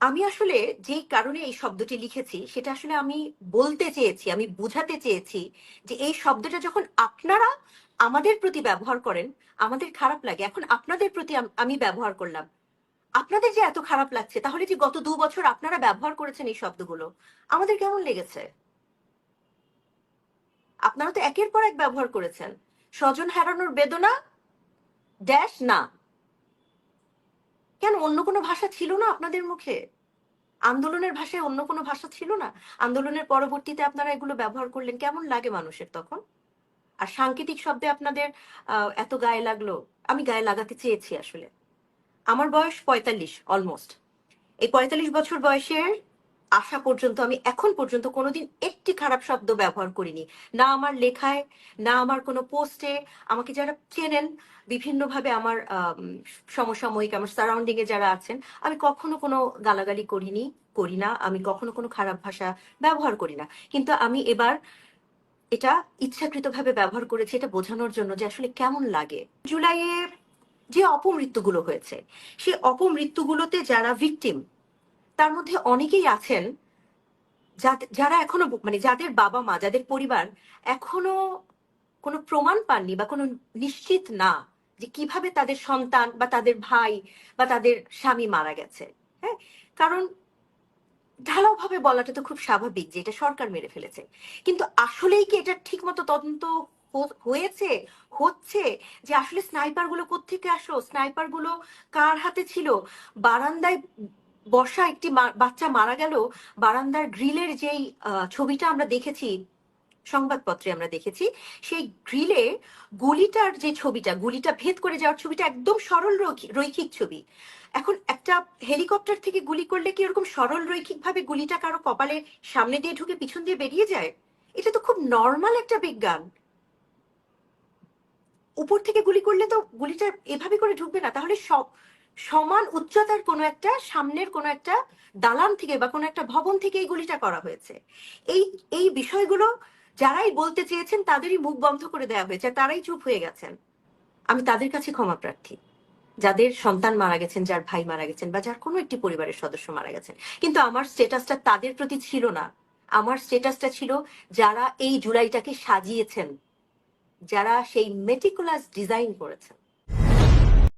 আমি আসলে যেই কারণে এই শব্দটি লিখেছি সেটা আসলে আমি বলতে চেয়েছি, আমি বুঝাতে চেয়েছি যে এই শব্দটা যখন আপনারা আমাদের প্রতি ব্যবহার করেন, আমাদের খারাপ লাগে। এখন আপনাদের প্রতি আমি ব্যবহার করলাম। আপনাদের যে এত খারাপ লাগছে, তাহলে যে গত ২ বছর আপনারা ব্যবহার করেছেন এই শব্দগুলো, আমাদের কেমন লেগেছে? আপনারা তো একের পর এক ব্যবহার করেছেন। স্বজন হারানোর বেদনা ড্যাশ না। কেন অন্য কোনো ভাষা ছিল না আপনাদের মুখে? আন্দোলনের ভাষায় অন্য কোনো ভাষা ছিল না? আন্দোলনের পরবর্তীতে আপনারা এগুলো ব্যবহার করলেন। কেমন লাগে মানুষের তখন? আর সাংকেতিক শব্দে আপনাদের এত গায়ে লাগলো। আমি গায়ে লাগাতে চেয়েছি আসলে। আমার বয়স ৪৫ অলমোস্ট। এই ৪৫ বছর বয়সের আসা পর্যন্ত আমি এখন পর্যন্ত কোনোদিন একটি খারাপ শব্দ ব্যবহার করিনি। না আমার লেখায়, না আমার কোনো পোস্টে। আমাকে যারা চেনেন বিভিন্নভাবে আমার সমসাময়িক আমার সারাউন্ডিং এ যারা আছেন, আমি কখনো কোনো গালাগালি করিনি, করি না। আমি কখনো কোনো খারাপ ভাষা ব্যবহার করি না। কিন্তু আমি এবার এটা ইচ্ছাকৃতভাবে ব্যবহার করেছি এটা বোঝানোর জন্য যে আসলে কেমন লাগে। জুলাইয়ে যে অপমৃত্যুগুলো হয়েছে, সেই অপমৃত্যুগুলোতে যারা ভিকটিম তার মধ্যে অনেকেই আছেন যারা এখনো মানে যাদের বাবা মা যাদের পরিবার এখনো কোনো প্রমাণ পাননি বা কোনো নিশ্চিত না যে কিভাবে তাদের সন্তান বা তাদের ভাই বা তাদের স্বামী মারা গেছে। হ্যাঁ, কারণ ঢালাওভাবে বলাটা তো খুব স্বাভাবিক যে এটা সরকার মেরে ফেলেছে, কিন্তু আসলেই কি এটা ঠিক মতো তদন্ত হয়েছে, হচ্ছে? যে আসলে স্নাইপার গুলো কোত্থেকে আসলো, স্নাইপার গুলো কার হাতে ছিল? বারান্দায় বসা একটি বাচ্চা মারা গেল, বারান্দার গ্রিলের যেই ছবিটা আমরা দেখেছি, সংবাদপত্রে আমরা দেখেছি, সেই গ্রিলে গুলিটার যে ছবিটা, গুলিটা ভেদ করে যাওয়ার ছবিটা একদম সরল রৈখিক ছবি। এখন একটা হেলিকপ্টার থেকে গুলি করলে কি এরকম সরল রৈখিক ভাবে গুলিটা কারো কপালে সামনে দিয়ে ঢুকে পিছন দিয়ে বেরিয়ে যায়? এটা তো খুব নর্মাল একটা বিজ্ঞান। উপর থেকে গুলি করলে তো গুলিটা এভাবে করে ঢুকবে না। তাহলে সব সমান উচ্চতার কোনো একটা সামনের কোনো একটা দালান থেকে বা কোনো একটা ভবন থেকে এই গুলিটা করা হয়েছে। এই এই বিষয়গুলো যারাই বলতে চেয়েছেন তাদেরই মুখ বন্ধ করে দেওয়া হয়েছে, তারাই চুপ হয়ে গেছেন। আমি তাদের কাছে ক্ষমা প্রার্থী, যাদের সন্তান মারা গেছেন, যার ভাই মারা গেছেন বা যার কোনো একটি পরিবারের সদস্য মারা গেছেন। কিন্তু আমার স্ট্যাটাসটা তাদের প্রতি ছিল না। আমার স্ট্যাটাসটা ছিল যারা এই জুলাইটাকে সাজিয়েছেন, যারা সেই মেটিকুলাস ডিজাইন করেছেন।